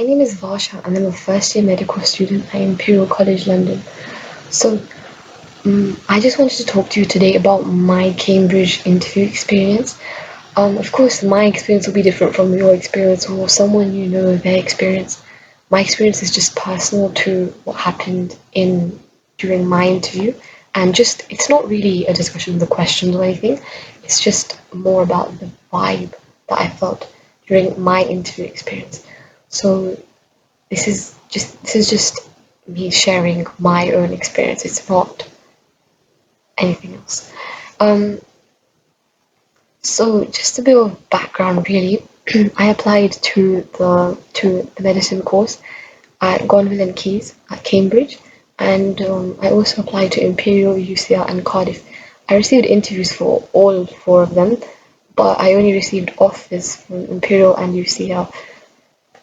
my name is Varsha and I'm a first year medical student at Imperial College London. So, I just wanted to talk to you today about my Cambridge interview experience. Of course, my experience will be different from your experience or someone you know their experience. My experience is just personal to what happened in during my interview, and just it's not really a discussion of the questions or anything. It's just more about the vibe that I felt during my interview experience. So this is just me sharing my own experience. It's not anything else. Um, so just a bit of background, really. I applied to the medicine course at Gonville and Keys at Cambridge, and I also applied to Imperial, UCL, and Cardiff. I received interviews for all four of them, but I only received offers from Imperial and UCL.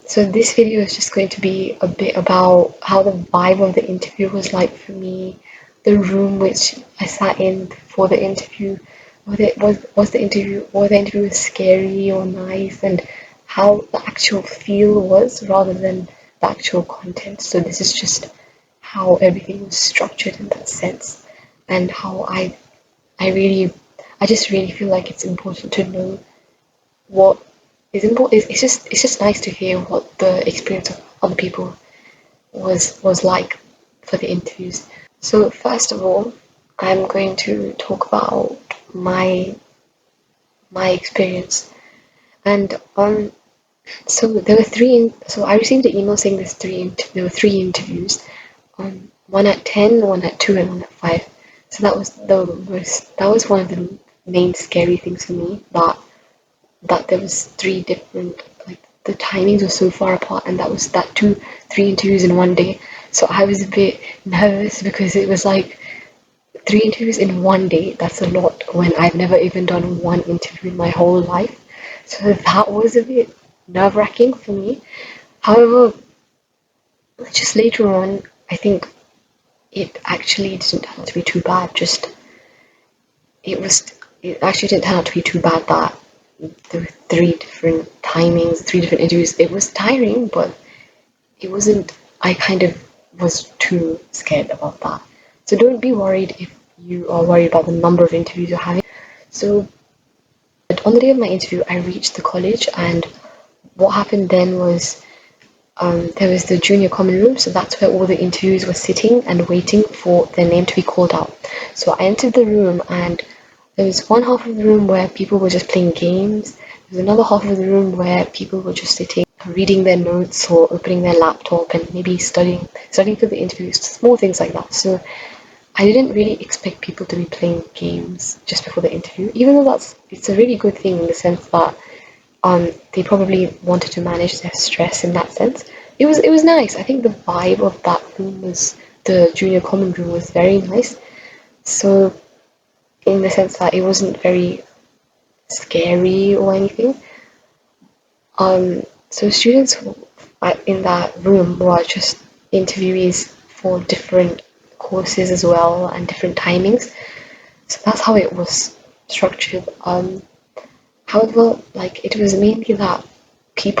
So this video is just going to be a bit about how the vibe of the interview was like for me, the room which I sat in for the interview, whether the interview was scary or nice, and how the actual feel was rather than the actual content. So this is just how everything was structured in that sense, and how I really I just really feel like it's important to know what is important. It's just nice to hear what the experience of other people was like for the interviews. So first of all, I'm going to talk about my my experience. And so there were three. So I received an email saying there were three interviews. One at 10, one at 2, and one at 5. So that was one of the main scary things for me, that there was three different, like the timings were so far apart, and that three interviews in one day. So I was a bit nervous because it was like three interviews in one day. That's a lot when I've never even done one interview in my whole life. So that was a bit nerve-wracking for me. However, just later on, I think it actually didn't turn out to be too bad. Just it was it actually didn't turn out to be too bad that there were three different timings, three different interviews. It was tiring, but it wasn't. I kind of was too scared about that. So don't be worried if you are worried about the number of interviews you're having. So on the day of my interview, I reached the college, and what happened then was there was the junior common room, so that's where all the interviews were sitting and waiting for their name to be called out. So I entered the room, and there was one half of the room where people were just playing games. There was another half of the room where people were just sitting, reading their notes or opening their laptop and maybe studying for the interviews, small things like that. So I didn't really expect people to be playing games just before the interview, even though it's a really good thing in the sense that they probably wanted to manage their stress in that sense. It was nice. I think the vibe of that room was the junior common room was very nice. So in the sense that it wasn't very scary or anything. So students in that room were just interviewees for different courses as well and different timings. So that's how it was structured. However, like it was mainly that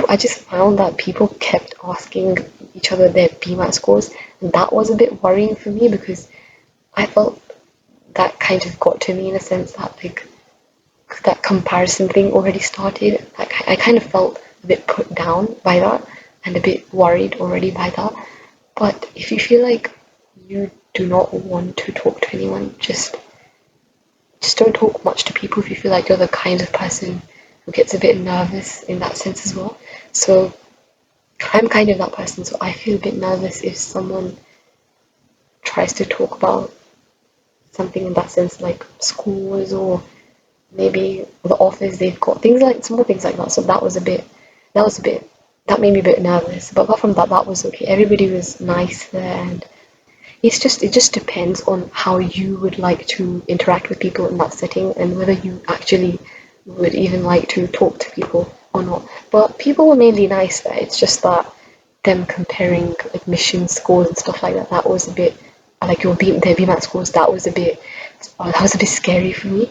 I just found that people kept asking each other their BMAT scores, and that was a bit worrying for me because I felt that kind of got to me in a sense that like that comparison thing already started. Like I kind of felt a bit put down by that and a bit worried already by that. But if you feel like you do not want to talk to anyone, just don't talk much to people if you feel like you're the kind of person who gets a bit nervous in that sense as well. So I'm kind of that person, so I feel a bit nervous if someone tries to talk about something in that sense, like schools or maybe the office they've got, things like small things like that. So that was a bit, that made me a bit nervous. But apart from that, that was okay. Everybody was nice there, and it just depends on how you would like to interact with people in that setting and whether you actually would even like to talk to people or not. But people were mainly nice there. It's just that them comparing admission scores and stuff like that, that was a bit like their BMAT scores, that was a bit scary for me.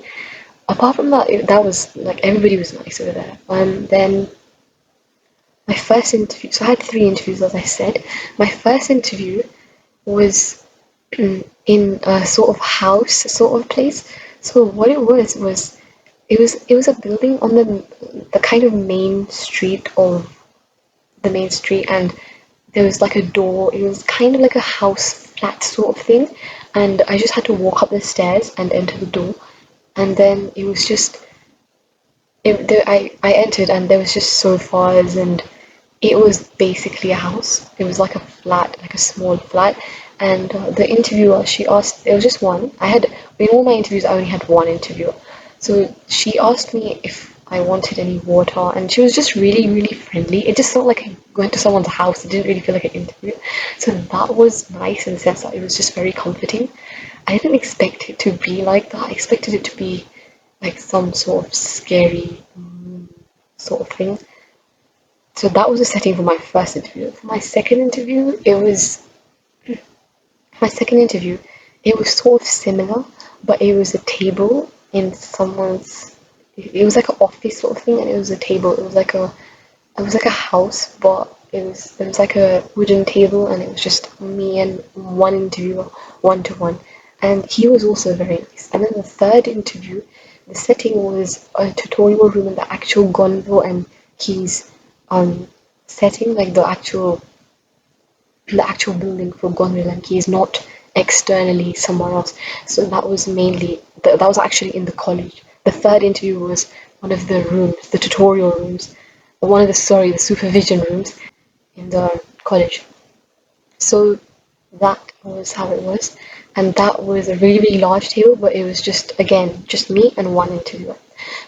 Apart from that, that was like everybody was nice over there. Then my first interview, so I had three interviews, as I said. My first interview was in a sort of house sort of place. So what it was it was a building on the kind of main street of the main street, and there was like a door. It was kind of like a house flat sort of thing, and I just had to walk up the stairs and enter the door, and then it was just I entered and there was just sofas, and it was basically a house. It was like a flat, like a small flat. And the interviewer, she asked, there was just one. In all my interviews, I only had one interviewer. So she asked me if I wanted any water, and she was just really, really friendly. It just felt like I went to someone's house. It didn't really feel like an interview. So that was nice in the sense that it was just very comforting. I didn't expect it to be like that. I expected it to be like some sort of scary sort of thing. So that was the setting for my first interview. For my second interview, it was sort of similar, but it was a table in someone's. It was like an office sort of thing, and it was a table. It was like a house, but it was like a wooden table, and it was just me and one interviewer, one to one, and he was also very nice. And then the third interview, the setting was a tutorial room in the actual Gonvo and Keys setting, like the actual building for Gonville and Keys, not externally somewhere else. So that was actually in the college. The third interview was one of the rooms, the tutorial rooms, or the supervision rooms in the college. So that was how it was, and that was a really, really large table, but it was just me and one interviewer.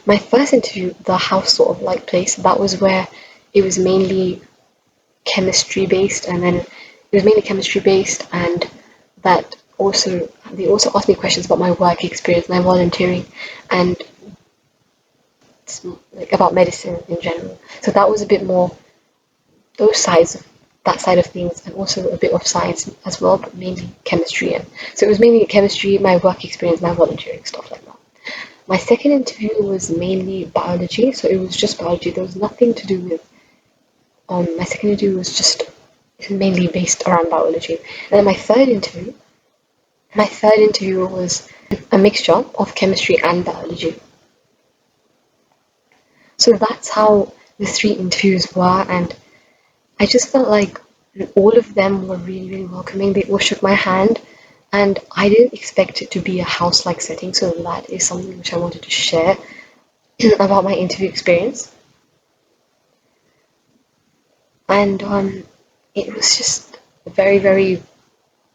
My first interview, the house sort of like place, that was where it was mainly chemistry based, and then it was mainly chemistry based, and that also they also asked me questions about my work experience, my volunteering, and like about medicine in general. So that was a bit more those sides of that side of things, and also a bit of science as well, but mainly chemistry. And so it was mainly chemistry, my work experience, my volunteering, stuff like that. My second interview was mainly biology, so it was just biology. There was nothing to do with my second interview was just mainly based around biology. And then my third interview was a mixture of chemistry and biology. So that's how the three interviews were, and I just felt like all of them were really, really welcoming. They all shook my hand, and I didn't expect it to be a house-like setting. So that is something which I wanted to share about my interview experience. And it was just very, very.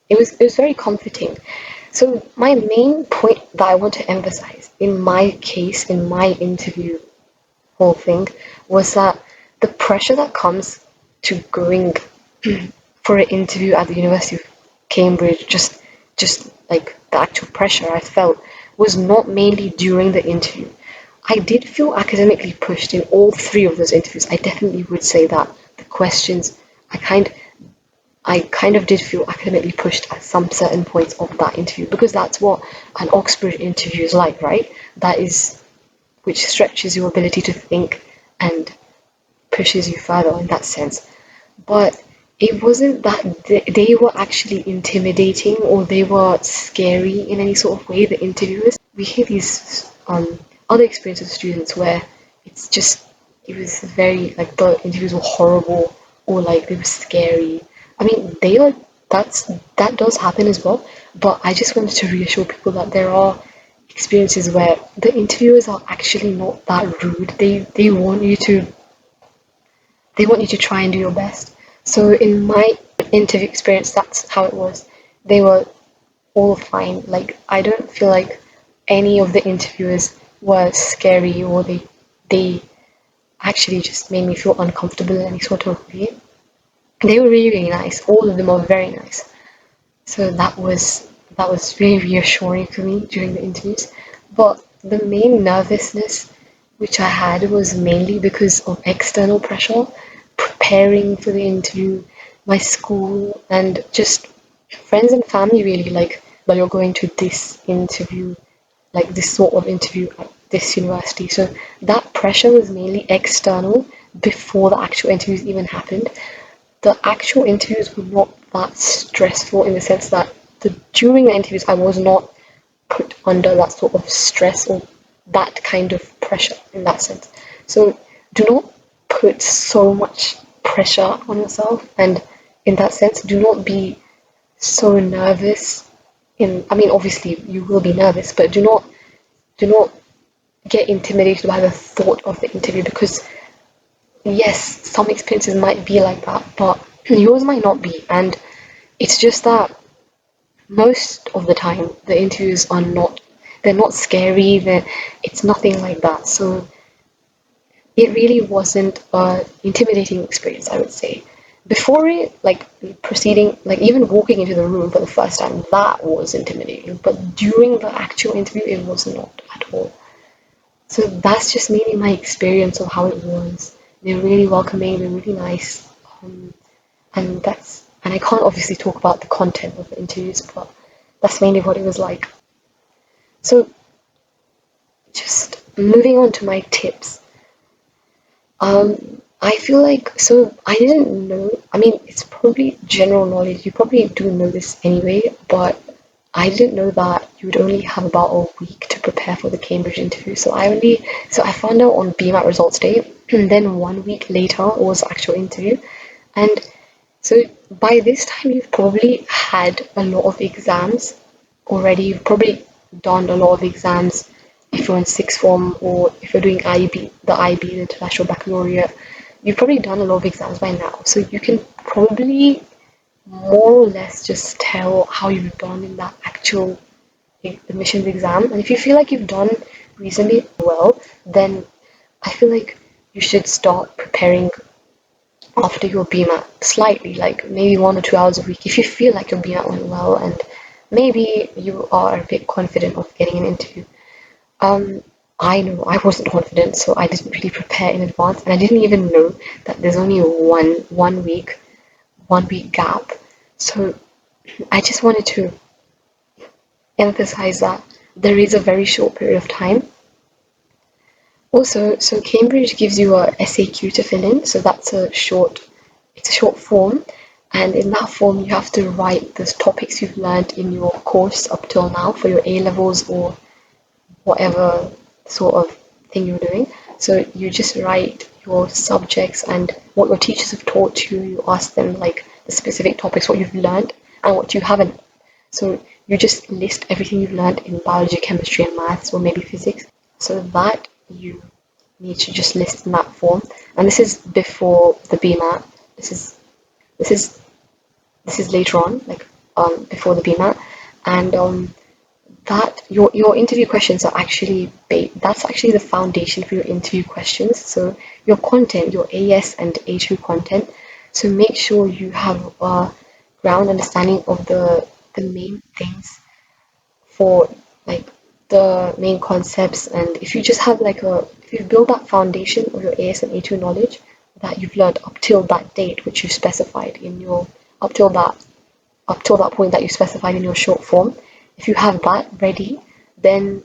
It was very comforting. So my main point that I want to emphasize in my case, in my interview whole thing, was that the pressure that comes to going for an interview at the University of Cambridge, just like the actual pressure I felt, was not mainly during the interview. I did feel academically pushed in all three of those interviews. I definitely would say that the questions, I kind I kind of did feel academically pushed at some certain points of that interview, because that's what an Oxford interview is like, right? That is which stretches your ability to think and pushes you further in that sense. But it wasn't that they were actually intimidating or they were scary in any sort of way, the interviewers. We hear these other experiences of students where it's just, it was very, like, the interviews were horrible, or like they were scary. I mean, that does happen as well, but I just wanted to reassure people that there are experiences where the interviewers are actually not that rude. They want you to try and do your best. So in my interview experience, that's how it was. They were all fine. Like, I don't feel like any of the interviewers were scary, or they actually just made me feel uncomfortable in any sort of way. They were really, really nice. All of them are very nice. So that was really reassuring for me during the interviews. But the main nervousness which I had was mainly because of external pressure, preparing for the interview, my school, and just friends and family really, like, that you're going to this interview, like this sort of interview at this university. So that pressure was mainly external before the actual interviews even happened. The actual interviews were not that stressful in the sense that during the interviews I was not put under that sort of stress or that kind of pressure in that sense. So do not put so much pressure on yourself, and in that sense, do not be so nervous. I mean, obviously you will be nervous, but do not get intimidated by the thought of the interview, because yes, some experiences might be like that, but yours might not be, and it's just that most of the time the interviews are not, they're not scary, it's nothing like that. So it really wasn't a intimidating experience, I would say. Before it, like proceeding, like even walking into the room for the first time, that was intimidating, but during the actual interview it was not at all. So that's just mainly my experience of how it was. They're really welcoming, they're really nice, and I can't obviously talk about the content of the interviews, but that's mainly what it was like. So just moving on to my tips. I feel like, so I didn't know. I mean, it's probably general knowledge. You probably do know this anyway, but I didn't know that you would only have about a week to prepare for the Cambridge interview. So I found out on BMAT results day, and then 1 week later was the actual interview, and so by this time you've probably had a lot of exams already. You've probably done a lot of exams if you're in sixth form, or if you're doing IB, the International Baccalaureate. You've probably done a lot of exams by now. So you can probably more or less just tell how you've done in that actual admissions exam. And if you feel like you've done reasonably well, then I feel like you should start preparing after your BMAT slightly, like maybe 1 or 2 hours a week, if you feel like your BMAT went well and maybe you are a bit confident of getting an interview. Um, I know I wasn't confident, so I didn't really prepare in advance, and I didn't even know that there's only one week gap. So I just wanted to emphasize that there is a very short period of time. Also, so Cambridge gives you a SAQ to fill in, so it's a short form, and in that form you have to write the topics you've learned in your course up till now for your A levels or whatever sort of thing you're doing. So you just write your subjects and what your teachers have taught you. You ask them like the specific topics, what you've learned and what you haven't. So you just list everything you've learned in biology, chemistry, and maths, or maybe physics. So that you need to just list in that form. And this is before the BMAT. This is this is later on, like before the BMAT, and that your interview questions are actually that's actually the foundation for your interview questions. So your content, your AS and A2 content. So make sure you have a ground understanding of the main things for like the main concepts, and if you just have if you build that foundation of your AS and A2 knowledge that you've learned up till that date which you specified in your up till that up till that point that you specified in your short form, if you have that ready, then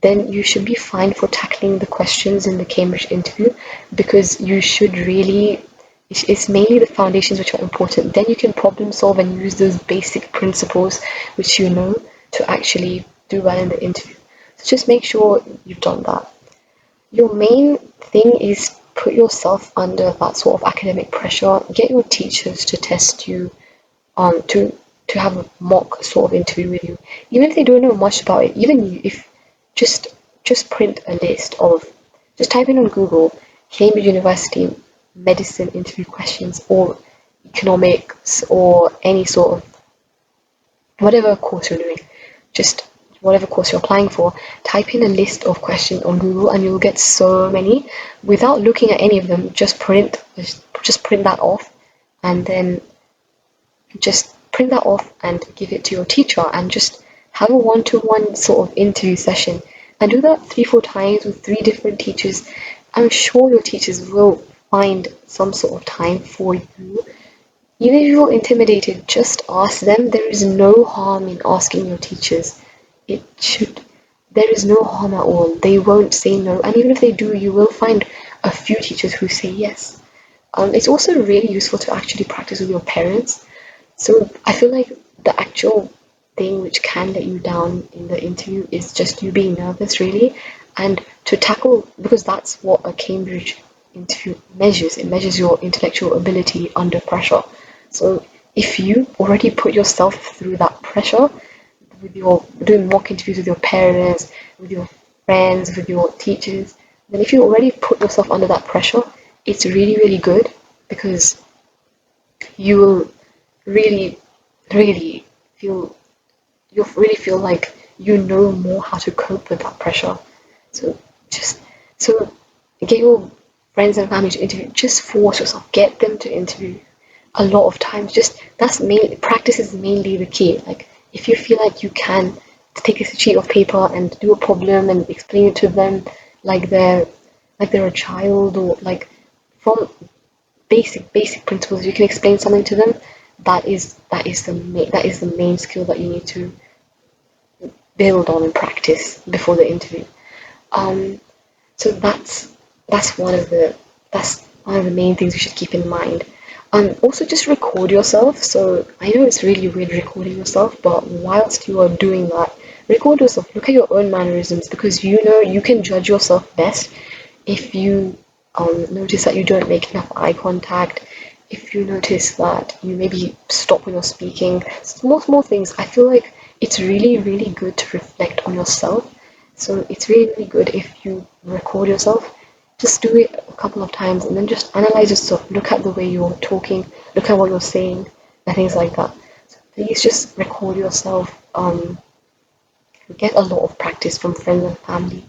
you should be fine for tackling the questions in the Cambridge interview, because you should really, it's mainly the foundations which are important. Then you can problem solve and use those basic principles which you know to actually do well in the interview. So just make sure you've done that. Your main thing is put yourself under that sort of academic pressure. Get your teachers to test you, to have a mock sort of interview with you, even if they don't know much about it. Even if just print a list of, just type in on Google Cambridge University medicine interview questions, or economics, or any sort of whatever course you're doing, just whatever course you're applying for, type in a list of questions on Google and you'll get so many. Without looking at any of them, just print that off, and then just print that off and give it to your teacher, and just have a one-to-one sort of interview session, and do that 3-4 times with 3 different teachers. I'm sure your teachers will find some sort of time for you. Even if you're intimidated, just ask them. There is no harm in asking your teachers. It should, there is no harm at all. They won't say no, and even if they do, you will find a few teachers who say yes. It's also really useful to actually practice with your parents. So I feel like the actual thing which can let you down in the interview is just you being nervous, really. And to tackle, because that's what a Cambridge interview measures, it measures your intellectual ability under pressure. So if you already put yourself through that pressure, with your doing mock interviews with your parents, with your friends, with your teachers, then if you already put yourself under that pressure, it's really, really good because you will really, really feel you'll really feel like you know more how to cope with that pressure. So just so get your friends and family to interview. Just force yourself. Get them to interview. A lot of times, just that's mainly practice is mainly the key. Like if you feel like you can take a sheet of paper and do a problem and explain it to them like they're a child or like from basic principles you can explain something to them, that is the main skill that you need to build on and practice before the interview. Um, so that's one of the that's one of the main things you should keep in mind. Also, just record yourself. So I know it's really weird recording yourself, but whilst you are doing that, record yourself. Look at your own mannerisms because you know you can judge yourself best if you notice that you don't make enough eye contact. If you notice that you maybe stop when you're speaking, small things. I feel like it's really good to reflect on yourself, so it's really good if you record yourself. Just do it a couple of times and then just analyze yourself. Look at the way you're talking, look at what you're saying, and things like that. So please just record yourself. Get a lot of practice from friends and family.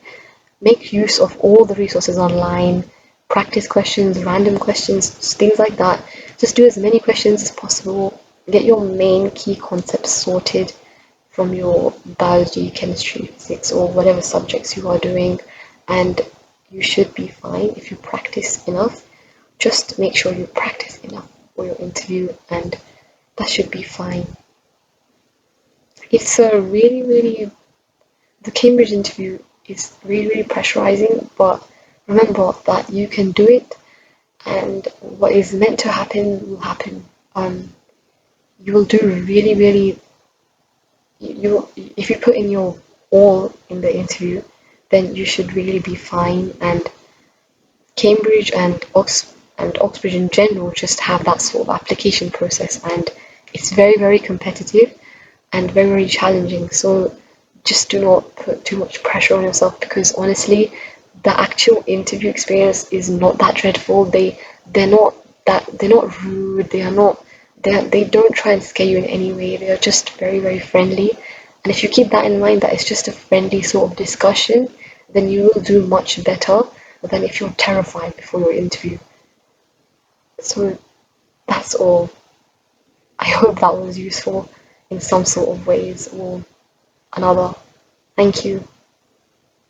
Make use of all the resources online. Practice questions, random questions, things like that. Just do as many questions as possible. Get your main key concepts sorted from your biology, chemistry, physics, or whatever subjects you are doing, and you should be fine if you practice enough. Just make sure you practice enough for your interview, and that should be fine. It's a really, the Cambridge interview is really pressurizing, but remember that you can do it, and what is meant to happen will happen. You will do really you if you put in your all in the interview, then you should really be fine. And Cambridge and Oxbridge in general just have that sort of application process, and it's very competitive and very challenging. So just do not put too much pressure on yourself because honestly, the actual interview experience is not that dreadful. They're not rude. They don't try and scare you in any way. They are just very friendly. And if you keep that in mind, that it's just a friendly sort of discussion, then you will do much better than if you're terrified before your interview. So that's all. I hope that was useful in some sort of ways or another. Thank you.